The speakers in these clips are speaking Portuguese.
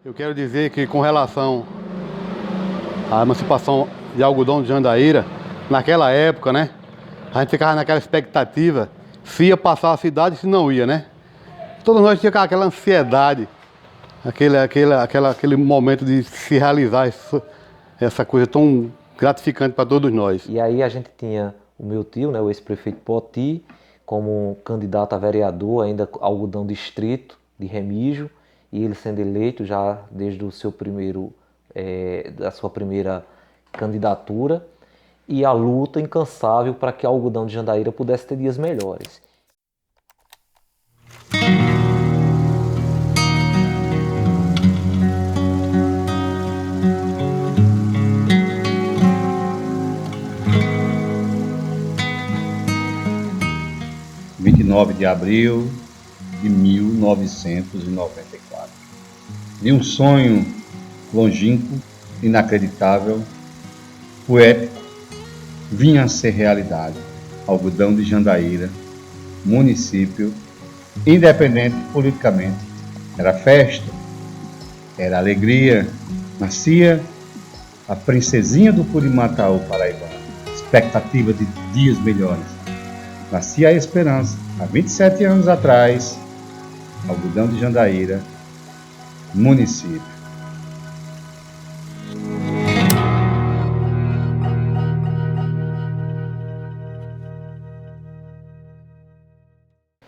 Eu quero dizer que com relação à emancipação de algodão de Jandaíra, naquela época, né? A gente ficava naquela expectativa se ia passar a cidade, se não ia, né? Todos nós tínhamos aquela ansiedade, aquele momento de se realizar essa coisa tão gratificante para todos nós. E aí a gente tinha o meu tio, né, o ex-prefeito Poti, como candidato a vereador, ainda algodão distrito de Remígio, e ele sendo eleito já desde o seu da sua primeira candidatura, e a luta incansável para que o algodão de Jandaíra pudesse ter dias melhores. Vinte e 9 de abril de 1994. De um sonho longínquo, inacreditável, poético, vinha a ser realidade. Algodão de Jandaíra, município independente politicamente. Era festa, era alegria. Nascia a princesinha do Curimataú paraibano. Expectativa de dias melhores. Nascia a esperança. Há 27 anos atrás, Algodão de Jandaíra, município.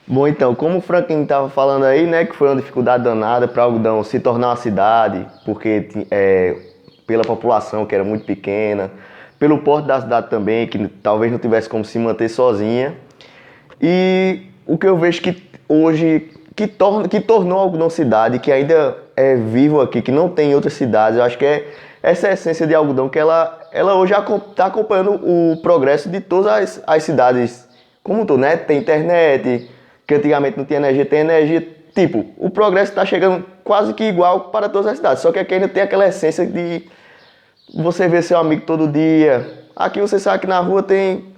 Bom, então, como o Franklin estava falando aí, né, que foi uma dificuldade danada para Algodão se tornar uma cidade, porque pela população que era muito pequena, pelo porte da cidade também, que talvez não tivesse como se manter sozinha. E o que eu vejo que hoje, que tornou Algodão cidade, que ainda é vivo aqui, que não tem em outras cidades, eu acho que é essa essência de Algodão, que ela hoje está acompanhando o progresso de todas as cidades como um todo, né? Tem internet, que antigamente não tinha energia, tem energia. Tipo, o progresso está chegando quase que igual para todas as cidades, só que aqui ainda tem aquela essência de você ver seu amigo todo dia. Aqui você sabe que na rua tem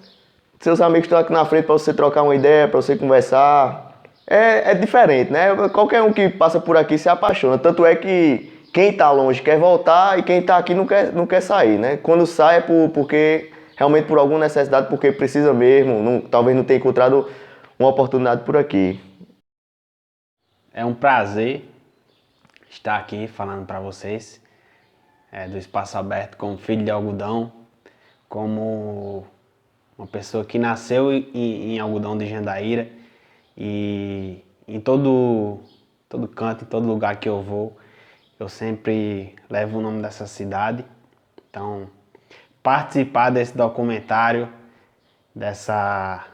seus amigos que estão aqui na frente para você trocar uma ideia, para você conversar. É diferente, né? Qualquer um que passa por aqui se apaixona. Tanto é que quem está longe quer voltar e quem está aqui não quer sair, né? Quando sai é porque realmente por alguma necessidade, porque precisa mesmo, talvez não tenha encontrado uma oportunidade por aqui. É um prazer estar aqui falando para vocês do Espaço Aberto como filho de algodão, como uma pessoa que nasceu em Algodão de Jandaíra, e em todo canto, em todo lugar que eu vou, eu sempre levo o nome dessa cidade. Então, participar desse documentário, dessa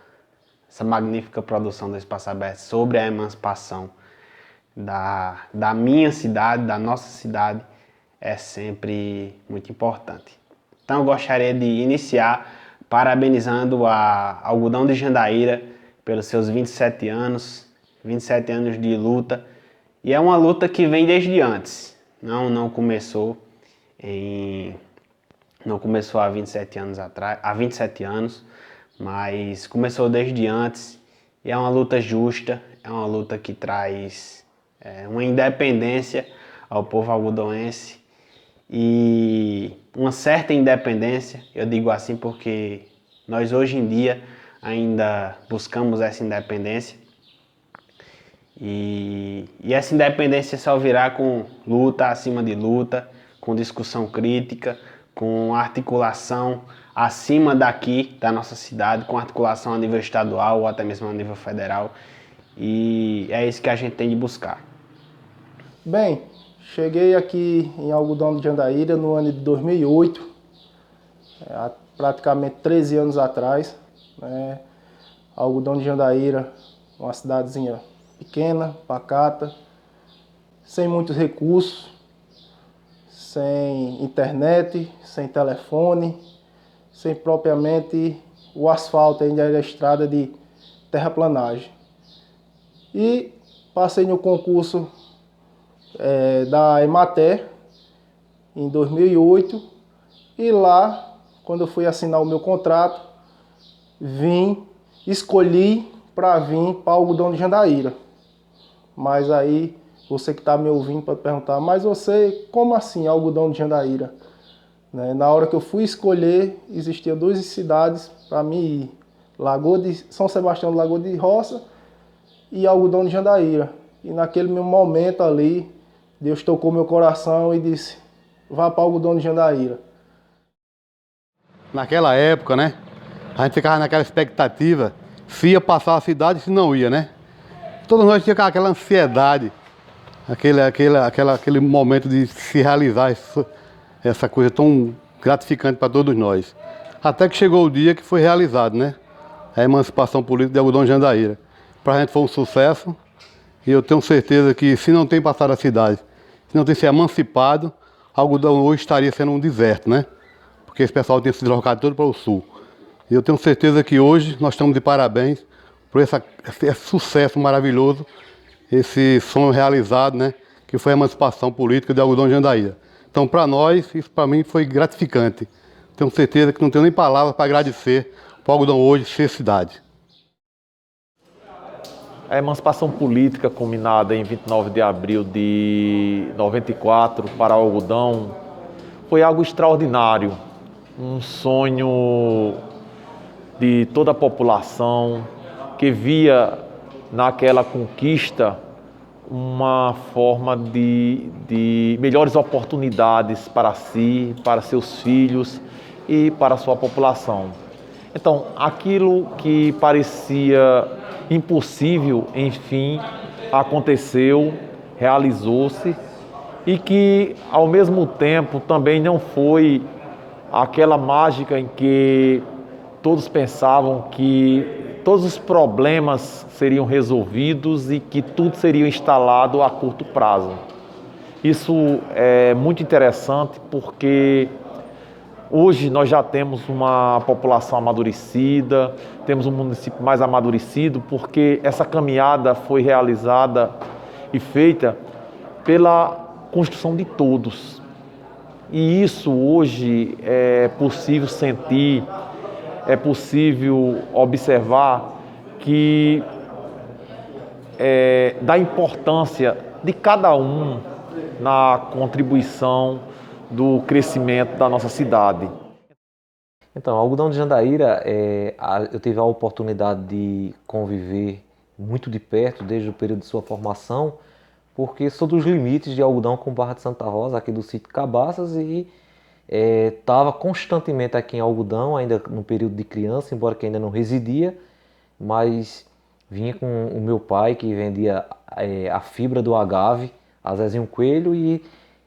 magnífica produção do Espaço Aberto sobre a emancipação da minha cidade, da nossa cidade, é sempre muito importante. Então eu gostaria de iniciar parabenizando a Algodão de Jandaíra pelos seus 27 anos de luta. E é uma luta que vem desde antes, não começou há 27 anos atrás, mas começou desde antes, e é uma luta justa, é uma luta que traz uma independência ao povo algodoense, e uma certa independência, eu digo assim porque nós hoje em dia ainda buscamos essa independência, e essa independência só virá com luta acima de luta, com discussão crítica, com articulação acima daqui, da nossa cidade, com articulação a nível estadual ou até mesmo a nível federal. E é isso que a gente tem de buscar. Bem, cheguei aqui em Algodão de Jandaíra no ano de 2008, há praticamente 13 anos atrás. Né? Algodão de Jandaíra, uma cidadezinha pequena, pacata, sem muitos recursos, sem internet, sem telefone, sem propriamente o asfalto, ainda era estrada de terraplanagem. E passei no concurso da Emater em 2008, e lá, quando eu fui assinar o meu contrato, escolhi para vir para Algodão de Jandaíra. Mas aí você que está me ouvindo pode perguntar, mas você, como assim Algodão de Jandaíra? Né? Na hora que eu fui escolher, existiam duas cidades para mim ir. Lagoa de São Sebastião do Lagoa de Roça e Algodão de Jandaíra. E naquele meu momento ali, Deus tocou meu coração e disse, vá para Algodão de Jandaíra. Naquela época, né? A gente ficava naquela expectativa se ia passar a cidade, se não ia, né? Todos nós tínhamos aquela ansiedade, aquele momento de se realizar essa coisa tão gratificante para todos nós. Até que chegou o dia que foi realizado, né? A emancipação política de Algodão de Jandaíra. Para a gente foi um sucesso e eu tenho certeza que se não tem passado a cidade, se não tem se emancipado, Algodão hoje estaria sendo um deserto, né? Porque esse pessoal tem se deslocado todo para o sul. E eu tenho certeza que hoje nós estamos de parabéns por esse sucesso maravilhoso, esse sonho realizado, né? Que foi a emancipação política de Algodão de Jandaíra. Então, para nós, isso para mim foi gratificante. Tenho certeza que não tenho nem palavras para agradecer para o Algodão hoje ser cidade. A emancipação política culminada em 29 de abril de 94 para Algodão foi algo extraordinário, um sonho de toda a população que via naquela conquista uma forma de melhores oportunidades para si, para seus filhos e para a sua população. Então, aquilo que parecia impossível, enfim, aconteceu, realizou-se e que, ao mesmo tempo, também não foi aquela mágica em que todos pensavam que todos os problemas seriam resolvidos e que tudo seria instalado a curto prazo. Isso é muito interessante porque hoje nós já temos uma população amadurecida, temos um município mais amadurecido, porque essa caminhada foi realizada e feita pela construção de todos. E isso hoje é possível sentir, é possível observar que da importância de cada um na contribuição do crescimento da nossa cidade. Então, Algodão de Jandaíra, eu tive a oportunidade de conviver muito de perto desde o período de sua formação, porque sou dos limites de Algodão com Barra de Santa Rosa, aqui do sítio Cabaças, e estava constantemente aqui em Algodão, ainda no período de criança, embora que ainda não residia, mas vinha com o meu pai, que vendia a fibra do agave, a Zezinho Coelho, e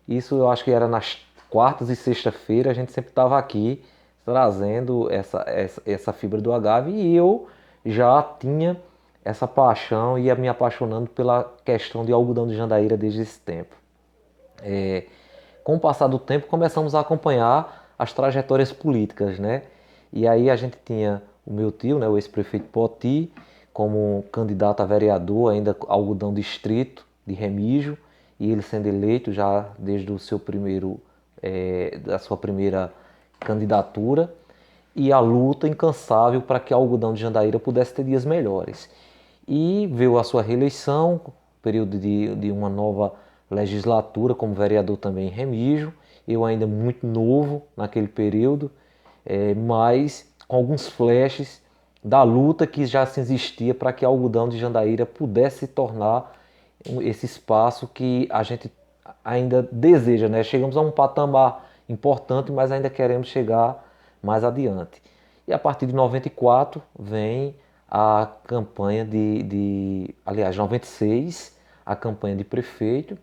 isso eu acho que era nas quartas e sexta-feira, a gente sempre estava aqui trazendo essa fibra do agave, e eu já tinha essa paixão e ia me apaixonando pela questão de Algodão de Jandaíra desde esse tempo. Com o passar do tempo, começamos a acompanhar as trajetórias políticas, né? E aí a gente tinha o meu tio, né, o ex-prefeito Poti, como candidato a vereador, ainda Algodão Distrito de Remígio, e ele sendo eleito já desde o seu da sua primeira candidatura, e a luta incansável para que Algodão de Jandaíra pudesse ter dias melhores. E veio a sua reeleição, período de uma nova legislatura como vereador também em Remígio, eu ainda muito novo naquele período, mas com alguns flashes da luta que já se existia para que Algodão de Jandaíra pudesse se tornar esse espaço que a gente ainda deseja, né? Chegamos a um patamar importante, mas ainda queremos chegar mais adiante. E a partir de 94 vem a campanha aliás, 96, a campanha de prefeito,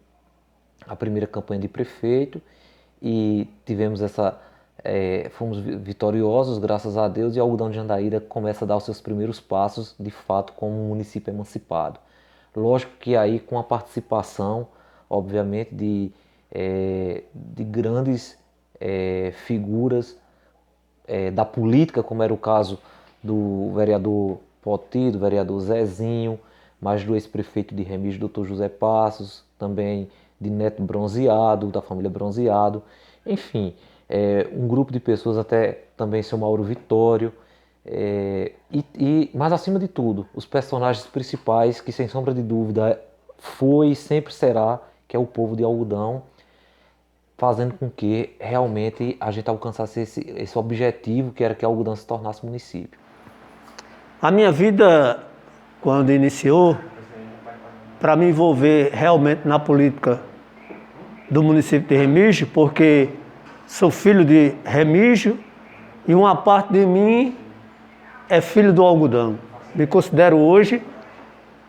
a primeira campanha de prefeito, e tivemos fomos vitoriosos, graças a Deus, e Algodão de Jandaíra começa a dar os seus primeiros passos, de fato, como um município emancipado. Lógico que aí com a participação, obviamente, de grandes figuras da política, como era o caso do vereador Poti, do vereador Zezinho, mas do ex-prefeito de Remígio, Dr. José Passos, também de Neto Bronzeado, da família Bronzeado, enfim, um grupo de pessoas, até também seu Mauro Vitório, mas acima de tudo, os personagens principais que sem sombra de dúvida foi e sempre será, que é o povo de Algodão, fazendo com que realmente a gente alcançasse esse objetivo, que era que Algodão se tornasse município. A minha vida, quando iniciou, para me envolver realmente na política do município de Remígio, porque sou filho de Remígio e uma parte de mim é filho do algodão. Me considero hoje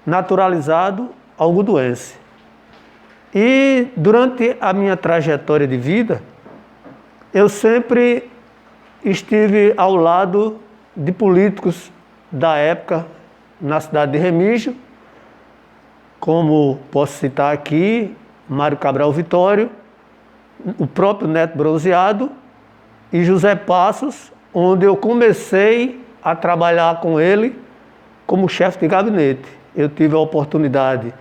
naturalizado algodoense. E durante a minha trajetória de vida, eu sempre estive ao lado de políticos da época na cidade de Remígio, como posso citar aqui, Mário Cabral Vitório, o próprio Neto Bronzeado e José Passos, onde eu comecei a trabalhar com ele como chefe de gabinete. Eu tive a oportunidade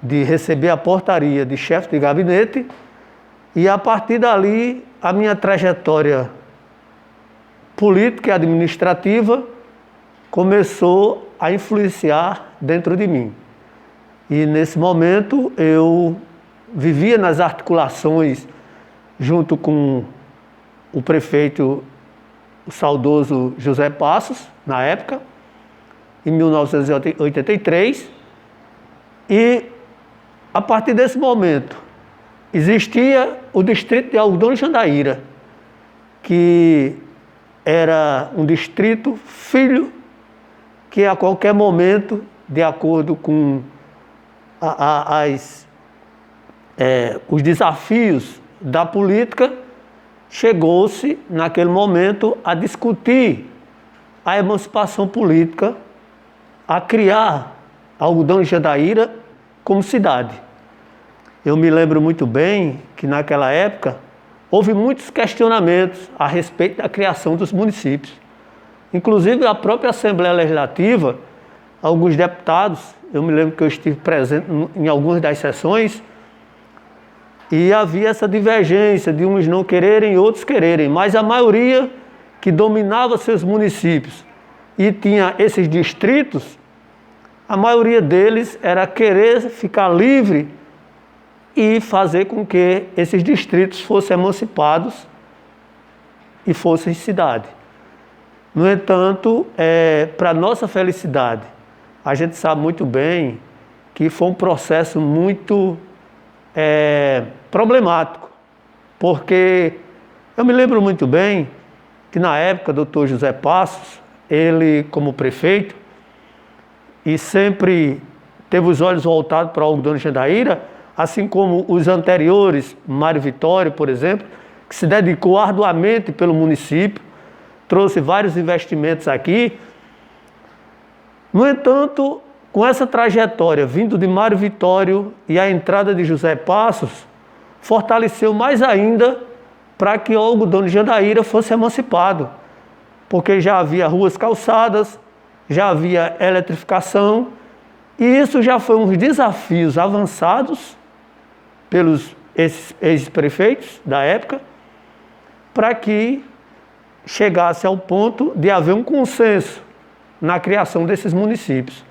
de receber a portaria de chefe de gabinete e, a partir dali, a minha trajetória política e administrativa começou a influenciar dentro de mim. E, nesse momento, eu vivia nas articulações junto com o prefeito, o saudoso José Passos, na época, em 1983, e a partir desse momento existia o distrito de Algodão de Jandaíra, que era um distrito filho que a qualquer momento, de acordo com os desafios da política, chegou-se naquele momento a discutir a emancipação política, a criar Algodão de Jandaíra como cidade. Eu me lembro muito bem que naquela época houve muitos questionamentos a respeito da criação dos municípios. Inclusive a própria Assembleia Legislativa, alguns deputados, eu me lembro que eu estive presente em algumas das sessões, e havia essa divergência de uns não quererem e outros quererem, mas a maioria que dominava seus municípios e tinha esses distritos, a maioria deles era querer ficar livre e fazer com que esses distritos fossem emancipados e fossem cidade. No entanto, para nossa felicidade, a gente sabe muito bem que foi um processo muito problemático, porque eu me lembro muito bem que na época o doutor José Passos, ele como prefeito, e sempre teve os olhos voltados para o Algodão de Jandaíra, assim como os anteriores, Mário Vitório, por exemplo, que se dedicou arduamente pelo município, trouxe vários investimentos aqui. No entanto, com essa trajetória vindo de Mário Vitório e a entrada de José Passos, fortaleceu mais ainda para que o Algodão de Jandaíra fosse emancipado, porque já havia ruas calçadas, já havia eletrificação, e isso já foi uns desafios avançados pelos ex-prefeitos da época, para que chegasse ao ponto de haver um consenso na criação desses municípios.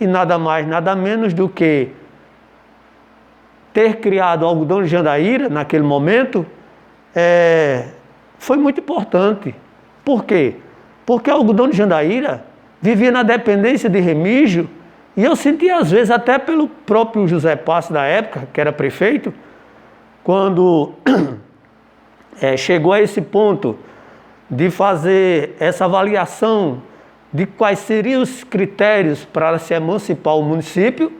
E nada mais, nada menos do que ter criado o Algodão de Jandaíra naquele momento foi muito importante. Por quê? Porque o Algodão de Jandaíra vivia na dependência de Remígio, e eu sentia às vezes até pelo próprio José Passos da época, que era prefeito, quando chegou a esse ponto de fazer essa avaliação de quais seriam os critérios para se emancipar o município,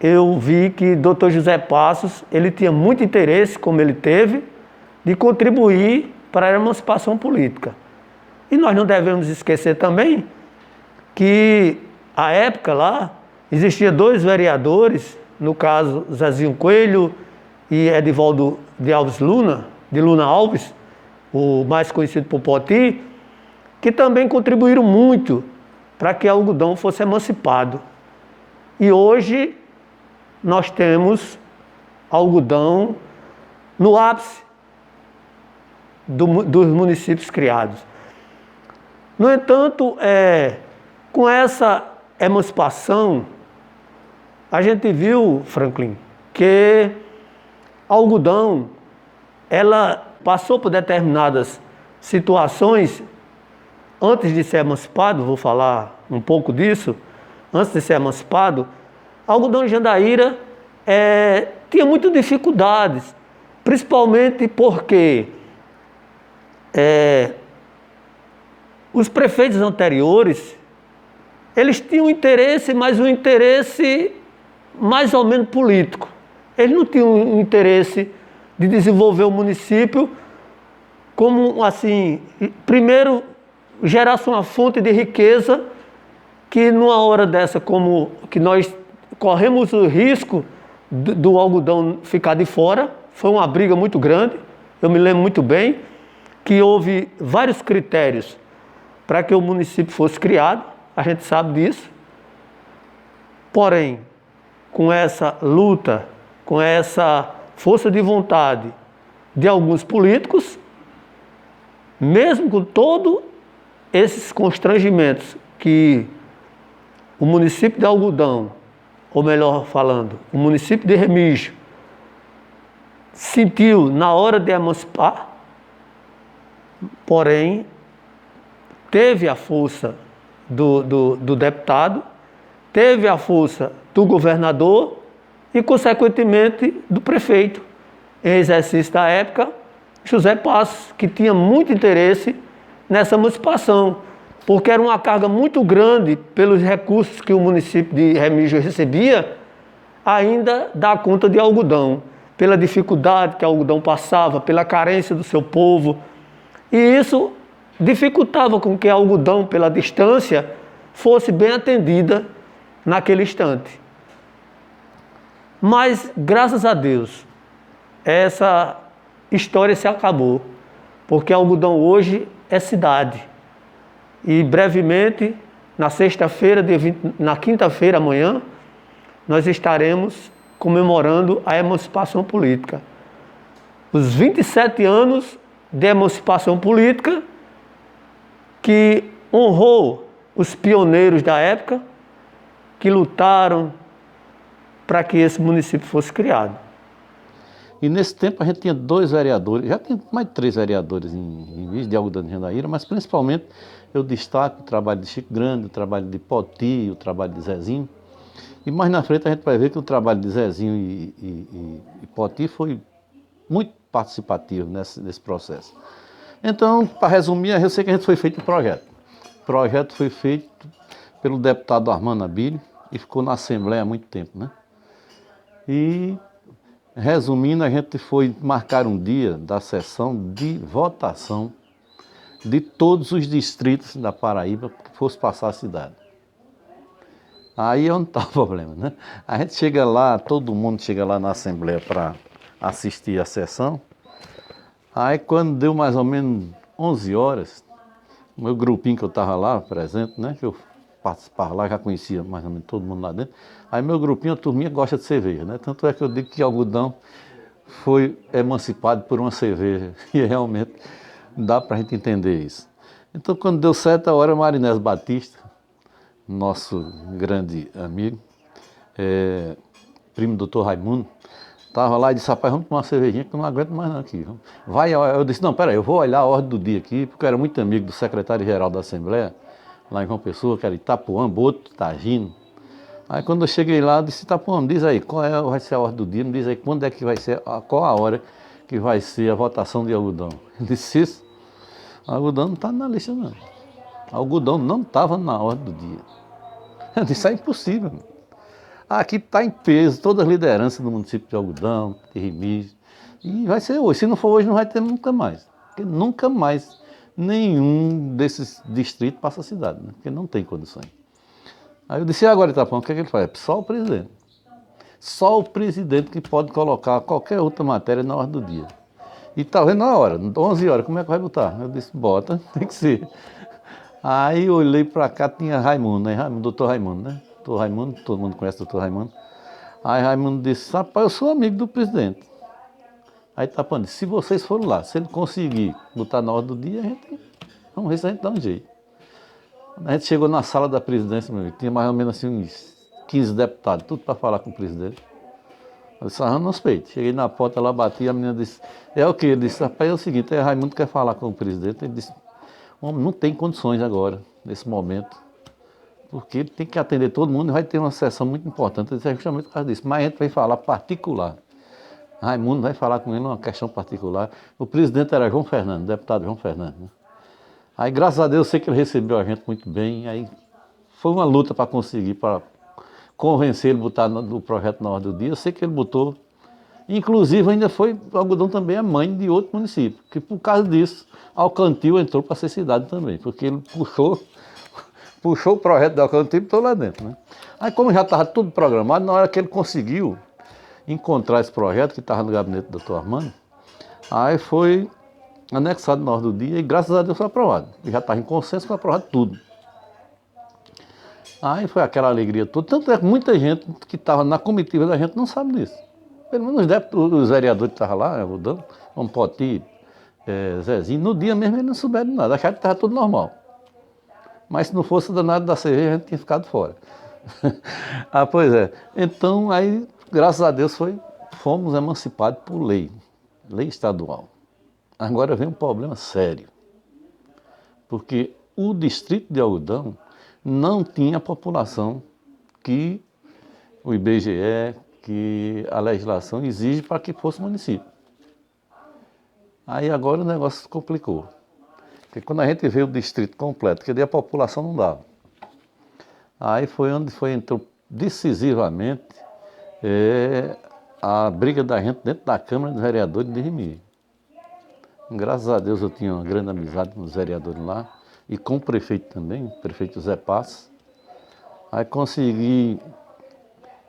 eu vi que Dr. José Passos, ele tinha muito interesse, como ele teve, de contribuir para a emancipação política. E nós não devemos esquecer também que, à época lá, existia 2 vereadores, no caso Zezinho Coelho e Edivaldo de Alves Luna, de Luna Alves, o mais conhecido por Poti, que também contribuíram muito para que o algodão fosse emancipado. E hoje nós temos algodão no ápice dos municípios criados. No entanto, com essa emancipação, a gente viu, Franklin, que algodão, ela passou por determinadas situações antes de ser emancipado, vou falar um pouco disso, antes de ser emancipado, algodão de Jandaíra tinha muitas dificuldades, principalmente porque os prefeitos anteriores, eles tinham interesse, mas um interesse mais ou menos político. Eles não tinham um interesse de desenvolver o município como, assim, primeiro, gerasse uma fonte de riqueza que numa hora dessa, como que nós corremos o risco do algodão ficar de fora, foi uma briga muito grande, eu me lembro muito bem, que houve vários critérios para que o município fosse criado, a gente sabe disso. Porém, com essa luta, com essa força de vontade de alguns políticos, mesmo com todos esses constrangimentos que o município de Algodão, ou melhor falando, o município de Remígio, sentiu na hora de emancipar, porém, teve a força do deputado, teve a força do governador e, consequentemente, do prefeito, em exercício da época, José Passos, que tinha muito interesse nessa emancipação, porque era uma carga muito grande pelos recursos que o município de Remígio recebia, ainda dar conta de algodão, pela dificuldade que o algodão passava, pela carência do seu povo. E isso dificultava com que a algodão, pela distância, fosse bem atendida naquele instante. Mas, graças a Deus, essa história se acabou, porque algodão hoje é cidade. E brevemente, na sexta-feira, na quinta-feira, amanhã, nós estaremos comemorando a emancipação política. Os 27 anos de emancipação política que honrou os pioneiros da época que lutaram para que esse município fosse criado. E nesse tempo a gente tinha 2 vereadores, já tinha mais de 3 vereadores em de Algodão de Jandaíra, mas principalmente eu destaco o trabalho de Chico Grande, o trabalho de Poti, o trabalho de Zezinho. E mais na frente a gente vai ver que o trabalho de Zezinho e Poti foi muito participativo nesse processo. Então, para resumir, eu sei que a gente foi feito um projeto. O projeto foi feito pelo deputado Armando Abílio e ficou na Assembleia há muito tempo, né? E, resumindo, a gente foi marcar um dia da sessão de votação de todos os distritos da Paraíba que fosse passar a cidade. Aí é onde está o problema, né? A gente chega lá, todo mundo chega lá na Assembleia para assistir a sessão. Aí quando deu mais ou menos 11 horas, o meu grupinho que eu estava lá, presente, né? Que eu participava lá, já conhecia mais ou menos todo mundo lá dentro. Aí meu grupinho, a turminha, gosta de cerveja, né? Tanto é que eu digo que Algodão foi emancipado por uma cerveja. E realmente dá para a gente entender isso. Então quando deu 7 horas, Marinés Batista, nosso grande amigo, primo do Dr. Raimundo, estava lá e disse, rapaz, vamos tomar uma cervejinha que eu não aguento mais não aqui. Vai, eu disse, não, peraí, eu vou olhar a ordem do dia aqui, porque eu era muito amigo do secretário-geral da Assembleia, lá em João Pessoa, que era Itapuã, Boto, Tagino. Aí quando eu cheguei lá, eu disse, Itapuã, me diz aí, qual vai ser a ordem do dia, me diz aí quando é que vai ser, qual a hora que vai ser a votação de algodão. Eu disse, isso, algodão não está na lista não. Algodão não estava na ordem do dia. Eu disse, é impossível. Aqui está em peso todas as lideranças do município de Algodão, de Remígio. E vai ser hoje. Se não for hoje, não vai ter nunca mais. Porque nunca mais nenhum desses distritos passa a cidade, né? Porque não tem condições. Aí eu disse, e agora, Itapão, o que é que ele faz? Só o presidente. Só o presidente que pode colocar qualquer outra matéria na ordem do dia. E tá vendo na hora, 11 horas, como é que vai botar? Eu disse, bota, tem que ser. Aí eu olhei para cá, tinha Raimundo, né? Doutor Raimundo, né? Doutor Raimundo, todo mundo conhece o doutor Raimundo. Aí Raimundo disse, rapaz, eu sou amigo do presidente. Aí Itapã disse, se vocês forem lá, se ele conseguir botar na ordem do dia, vamos ver se a gente dá um jeito. A gente chegou na sala da presidência, meu amigo, tinha mais ou menos assim uns 15 deputados, tudo para falar com o presidente. Eu disse, nos peitos. Cheguei na porta lá, bati, a menina disse, é o quê? Ele disse, rapaz, é o seguinte, Raimundo quer falar com o presidente. Ele disse, homem, não tem condições agora, nesse momento, porque ele tem que atender todo mundo e vai ter uma sessão muito importante. Eu disse, é justamente por causa disso, mas a gente vai falar particular. Raimundo vai falar com ele uma questão particular. O presidente era João Fernando, deputado João Fernando, né? Aí, graças a Deus, eu sei que ele recebeu a gente muito bem, aí foi uma luta para conseguir, para convencer ele a botar o projeto na ordem do dia. Eu sei que ele botou. Inclusive, ainda foi, o Algodão também é mãe de outro município, que por causa disso, Alcantil entrou para ser cidade também, porque ele puxou o projeto de Alcantil e estou lá dentro, né? Aí, como já estava tudo programado, na hora que ele conseguiu encontrar esse projeto, que estava no gabinete do Dr. Armando, aí foi anexado na ordem do dia e, graças a Deus, foi aprovado. Já estava em consenso, foi aprovado tudo. Aí foi aquela alegria toda, tanto é que muita gente que estava na comitiva da gente não sabe disso. Pelo menos os vereadores que estavam lá, Algodão, Poti, Zezinho, no dia mesmo eles não souberam de nada, acharam que estava tudo normal. Mas se não fosse danado da cerveja, a gente tinha ficado fora. Pois é. Então, aí, graças a Deus, fomos emancipados por lei estadual. Agora vem um problema sério, porque o distrito de Algodão não tinha a população que o IBGE, que a legislação exige para que fosse município. Aí agora o negócio complicou. Porque quando a gente vê o distrito completo, que daí a população não dava. Aí foi onde entrou decisivamente a briga da gente dentro da Câmara dos Vereadores de Remígio. Graças a Deus eu tinha uma grande amizade com os vereadores lá. E com o prefeito também, o prefeito Zé Passos. Aí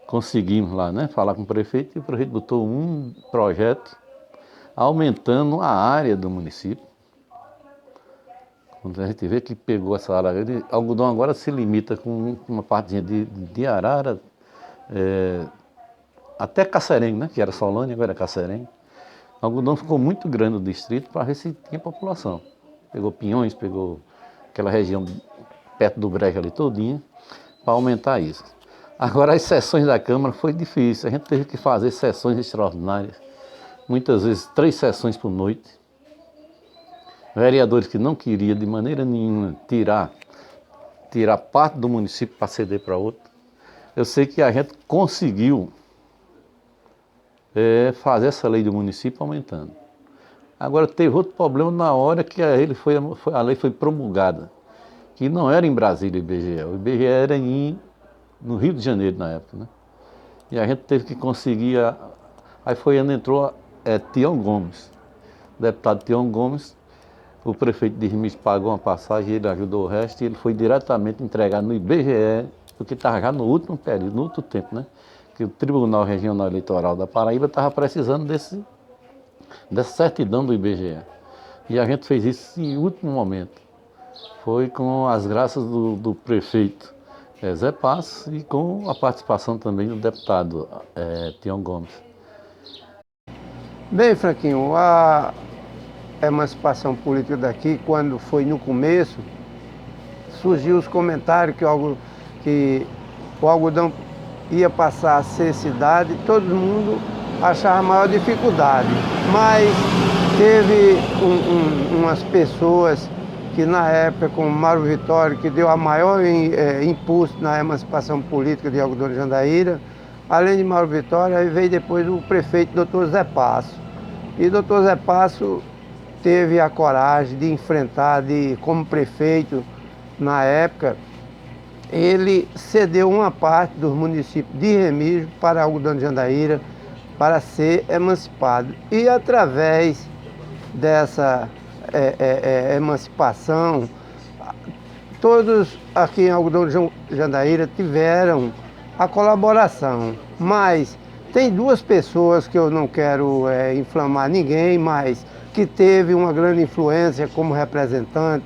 conseguimos lá, né, falar com o prefeito, e o prefeito botou um projeto aumentando a área do município. Quando a gente vê que pegou essa área, Algodão agora se limita com uma partezinha de Arara, até Cacerengue, né, que era Solânia, agora é Cacerengue. Algodão ficou muito grande o distrito para ver se tinha população. Pegou Pinhões, pegou aquela região perto do Brejo ali todinha, para aumentar isso. Agora as sessões da Câmara foi difícil, a gente teve que fazer sessões extraordinárias, muitas vezes 3 sessões por noite. Vereadores que não queriam de maneira nenhuma tirar parte do município para ceder para outro. Eu sei que a gente conseguiu fazer essa lei do município aumentando. Agora teve outro problema na hora que a lei foi promulgada, que não era em Brasília o IBGE era no Rio de Janeiro na época, né? E a gente teve que conseguir, aí foi onde entrou Tião Gomes, o deputado Tião Gomes, o prefeito de Remígio pagou uma passagem, ele ajudou o resto e ele foi diretamente entregar no IBGE, porque estava já no último período, no outro tempo, né? Que o Tribunal Regional Eleitoral da Paraíba estava precisando dessa certidão do IBGE. E a gente fez isso em último momento. Foi com as graças do prefeito Zé Passos e com a participação também do deputado Tião Gomes. Bem, Franquinho, a emancipação política daqui, quando foi no começo, surgiu os comentários que o Algodão ia passar a ser cidade, todo mundo achava a maior dificuldade. Mas teve umas pessoas que na época, como Mauro Vitória, que deu a maior impulso na emancipação política de Algodão de Jandaíra, além de Mauro Vitória, aí veio depois o prefeito Dr. Zé Passo. E Dr. Zé Passo teve a coragem de enfrentar, como prefeito na época, ele cedeu uma parte dos municípios de Remígio para Algodão de Jandaíra para ser emancipado. E através dessa emancipação, todos aqui em Algodão de Jandaíra tiveram a colaboração. Mas tem 2 pessoas que eu não quero inflamar ninguém, mas que teve uma grande influência como representante.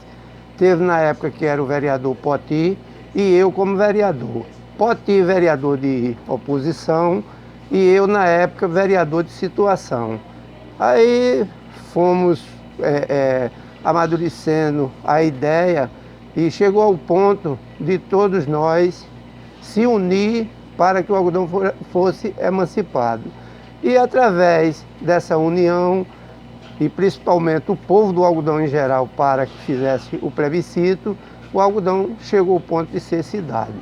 Teve na época que era o vereador Poti e eu como vereador. Poti, vereador de oposição, e eu na época vereador de situação. Aí fomos amadurecendo a ideia e chegou ao ponto de todos nós se unir para que o algodão fosse emancipado. E através dessa união, e principalmente o povo do algodão em geral, para que fizesse o plebiscito, o algodão chegou ao ponto de ser cidade.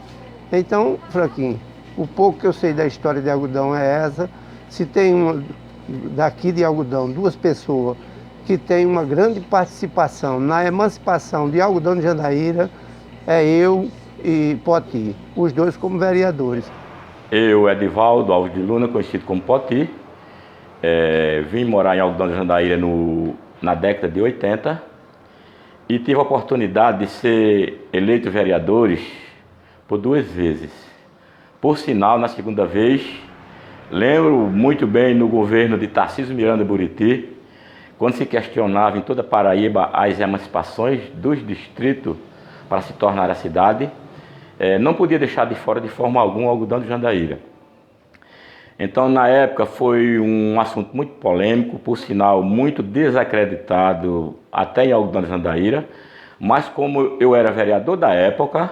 Então, Franquinho, o pouco que eu sei da história de algodão é essa. Se tem daqui de algodão 2 pessoas que têm uma grande participação na emancipação de algodão de Jandaíra, é eu e Poti, os 2 como vereadores. Eu, Edivaldo Alves de Luna, conhecido como Poti, vim morar em Algodão de Jandaíra na década de 80 e tive a oportunidade de ser eleito vereadores por 2 vezes. Por sinal, na segunda vez, lembro muito bem no governo de Tarcísio Miranda Buriti, quando se questionava em toda a Paraíba as emancipações dos distritos para se tornar a cidade, não podia deixar de fora de forma alguma o algodão de Jandaíra. Então, na época, foi um assunto muito polêmico, por sinal, muito desacreditado até em algodão de Jandaíra, mas como eu era vereador da época,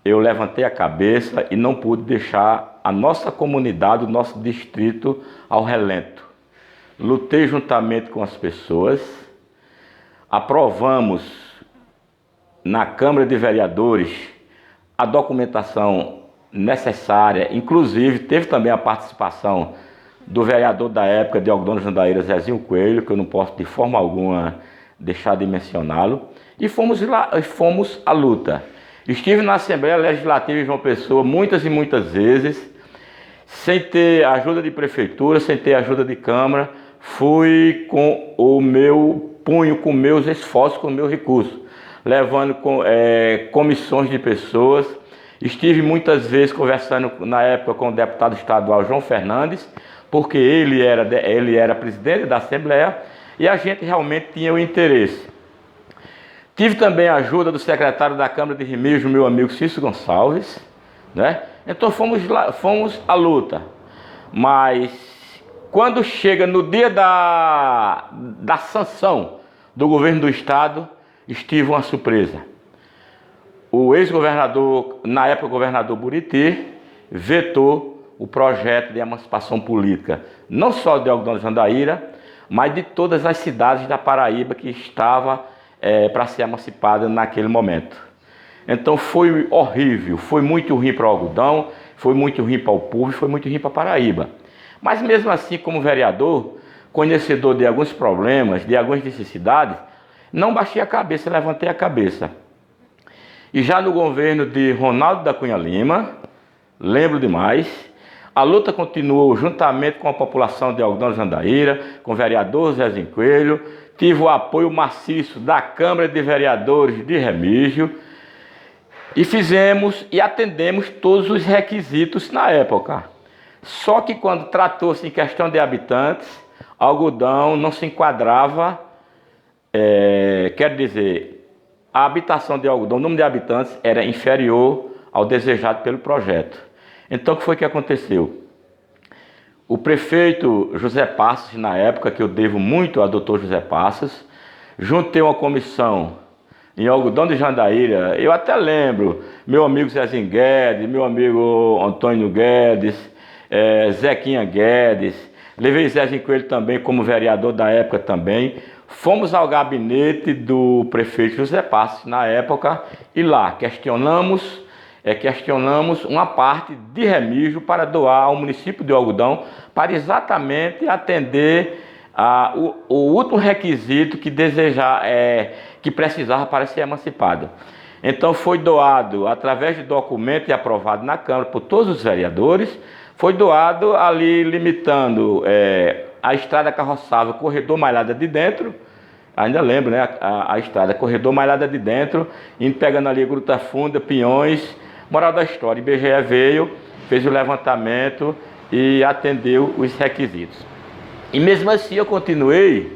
eu levantei a cabeça e não pude deixar a nossa comunidade, o nosso distrito ao relento. Lutei juntamente com as pessoas, aprovamos na Câmara de Vereadores a documentação necessária, inclusive teve também a participação do vereador da época de Algodão de Jandaíra, Zezinho Coelho, que eu não posso de forma alguma deixar de mencioná-lo, e fomos à luta. Estive na Assembleia Legislativa de João Pessoa muitas e muitas vezes, sem ter ajuda de prefeitura, sem ter ajuda de Câmara, fui com o meu punho, com meus esforços, com o meu recurso, levando comissões de pessoas. Estive muitas vezes conversando na época com o deputado estadual João Fernandes, porque ele era presidente da Assembleia e a gente realmente tinha o interesse. Tive também a ajuda do secretário da Câmara de Remígio, meu amigo Cício Gonçalves, né? Então fomos à luta. Mas quando chega no dia da sanção do governo do estado, estive uma surpresa. O ex-governador, na época governador Buriti, vetou o projeto de emancipação política, não só de Algodão de Jandaíra, mas de todas as cidades da Paraíba que estava para ser emancipada naquele momento. Então foi horrível, foi muito ruim para o algodão, foi muito ruim para o povo, foi muito ruim para a Paraíba. Mas mesmo assim, como vereador, conhecedor de alguns problemas, de algumas necessidades, não baixei a cabeça, levantei a cabeça. E já no governo de Ronaldo da Cunha Lima, lembro demais, a luta continuou juntamente com a população de Algodão de Jandaíra, com o vereador Zezinho Coelho, tive o apoio maciço da Câmara de Vereadores de Remígio e fizemos e atendemos todos os requisitos na época. Só que quando tratou-se em questão de habitantes, Algodão não se enquadrava, quer dizer, a habitação de Algodão, o número de habitantes era inferior ao desejado pelo projeto. Então, o que foi que aconteceu? O prefeito José Passos, na época, que eu devo muito ao doutor José Passos, juntei uma comissão em Algodão de Jandaíra, eu até lembro, meu amigo Zezinho Guedes, meu amigo Antônio Guedes, Zequinha Guedes, levei Zezinho Coelho também como vereador da época também. Fomos ao gabinete do prefeito José Passos na época e lá questionamos uma parte de Remígio para doar ao município de Algodão para exatamente atender o último requisito que precisava para ser emancipado. Então foi doado através de documento e aprovado na Câmara por todos os vereadores, foi doado ali limitando a estrada carroçável, corredor Malhada de Dentro, ainda lembro, né? A estrada, corredor Malhada de Dentro, indo pegando ali Gruta Funda, Pinhões. Moral da história, IBGE veio, fez o levantamento e atendeu os requisitos. E mesmo assim eu continuei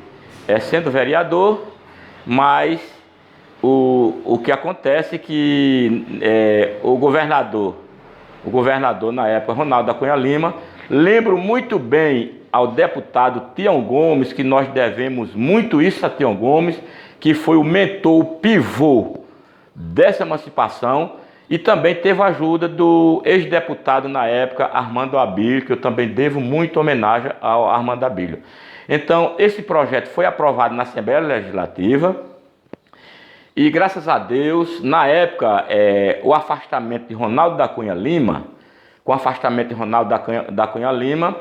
sendo vereador, mas o que acontece é que o governador na época, Ronaldo da Cunha Lima, lembro muito bem ao deputado Tião Gomes, que nós devemos muito isso a Tião Gomes, que foi o mentor, o pivô dessa emancipação, E também teve a ajuda do ex-deputado na época, Armando Abílio, que eu também devo muita homenagem ao Armando Abílio. Então, esse projeto foi aprovado na Assembleia Legislativa e, graças a Deus, na época, o afastamento de Ronaldo da Cunha Lima, com o afastamento de Ronaldo da Cunha Lima,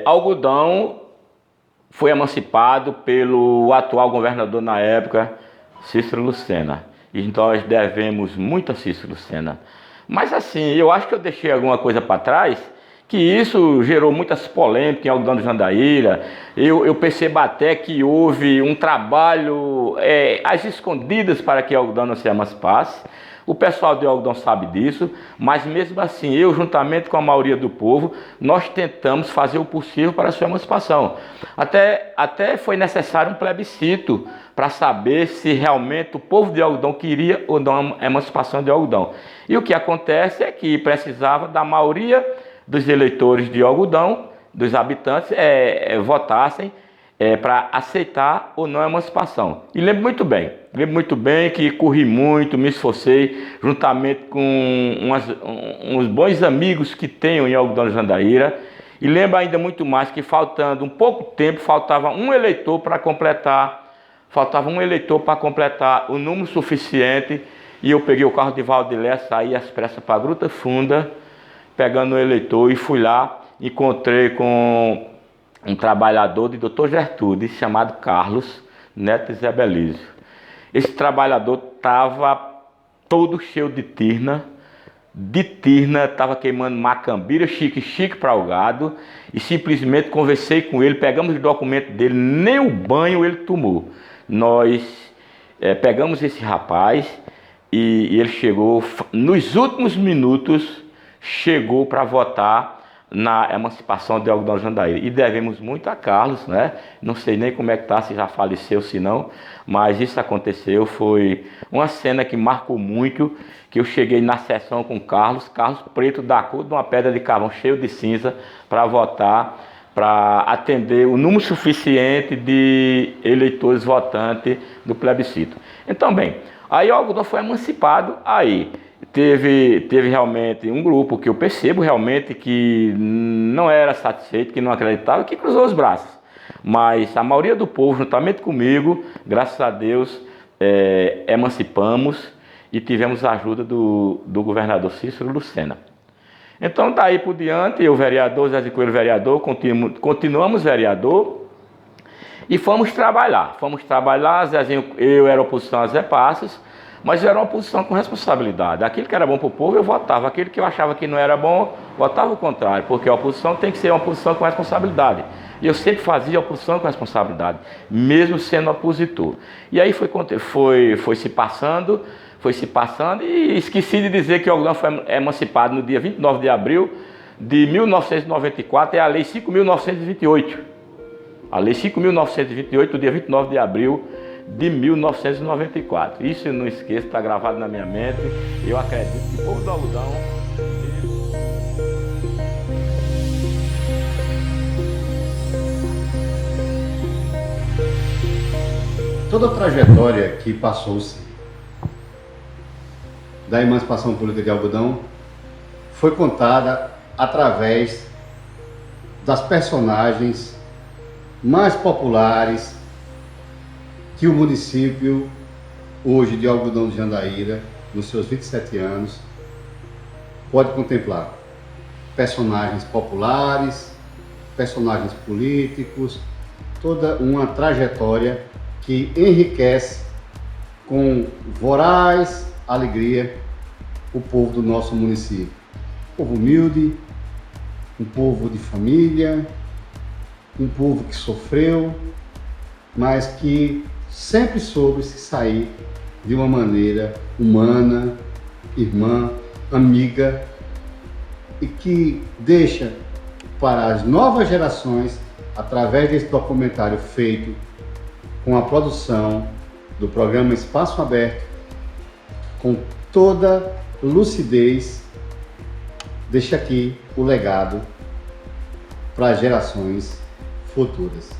Algodão foi emancipado pelo atual governador na época, Cícero Lucena. E nós devemos muito a Cícero Lucena. Mas assim, eu acho que eu deixei alguma coisa para trás, que isso gerou muitas polêmicas em Algodão do Jandaíra. Eu percebo até que houve um trabalho às escondidas para que Algodão não se emancipasse. O pessoal de Algodão sabe disso, mas mesmo assim, eu juntamente com a maioria do povo, nós tentamos fazer o possível para a sua emancipação. Até foi necessário um plebiscito para saber se realmente o povo de Algodão queria ou não a emancipação de Algodão. E o que acontece é que precisava da maioria dos eleitores de Algodão, dos habitantes, votassem para aceitar ou não a emancipação. E lembro muito bem que corri muito, me esforcei, juntamente com uns bons amigos que tenho em Algodão do Jandaíra, e lembro ainda muito mais que faltando um pouco tempo, faltava um eleitor para completar o número suficiente, e eu peguei o carro de Valdilé, saí às pressas para a Gruta Funda, pegando o eleitor, e fui lá, encontrei com um trabalhador de Dr. Gertrude, chamado Carlos Neto Zé Belísio. Esse trabalhador estava todo cheio de tirna, estava queimando macambira, chique para o gado, e simplesmente conversei com ele, pegamos o documento dele, nem o banho ele tomou. Nós pegamos esse rapaz e ele chegou, nos últimos minutos, chegou para votar na emancipação de Algodão do Jandaíra. E devemos muito a Carlos, né? Não sei nem como é que está, se já faleceu, se não, mas isso aconteceu, foi uma cena que marcou muito, que eu cheguei na sessão com Carlos preto da cor de uma pedra de carvão cheio de cinza, para votar, para atender o número suficiente de eleitores votantes do plebiscito. Então, bem, aí o Algodão foi emancipado, aí teve realmente um grupo que eu percebo realmente que não era satisfeito, que não acreditava, que cruzou os braços. Mas a maioria do povo, juntamente comigo, graças a Deus, emancipamos e tivemos a ajuda do governador Cícero Lucena. Então, daí por diante, eu, vereador, Zé Coelho, vereador, continuamos vereador e fomos trabalhar. Zezinho, eu era oposição a Zé Passos, mas eu era uma oposição com responsabilidade. Aquilo que era bom para o povo, eu votava. Aquilo que eu achava que não era bom, votava o contrário, porque a oposição tem que ser uma oposição com responsabilidade. E eu sempre fazia oposição com responsabilidade, mesmo sendo opositor. E aí foi se passando, e esqueci de dizer que o Algodão foi emancipado no dia 29 de abril de 1994, é a Lei 5.928. A Lei 5.928, do dia 29 de abril de 1994. Isso eu não esqueço, está gravado na minha mente. Eu acredito que o povo do Algodão... Toda a trajetória que passou-se da emancipação política de Algodão foi contada através das personagens mais populares que o município, hoje de Algodão do Jandaíra, nos seus 27 anos, pode contemplar. Personagens populares, personagens políticos, toda uma trajetória que enriquece com voraz alegria o povo do nosso município. Um povo humilde, um povo de família, um povo que sofreu, mas que sempre soube se sair de uma maneira humana, irmã, amiga, e que deixa para as novas gerações, através desse documentário feito com a produção do programa Espaço Aberto, com toda lucidez, deixa aqui o legado para as gerações futuras.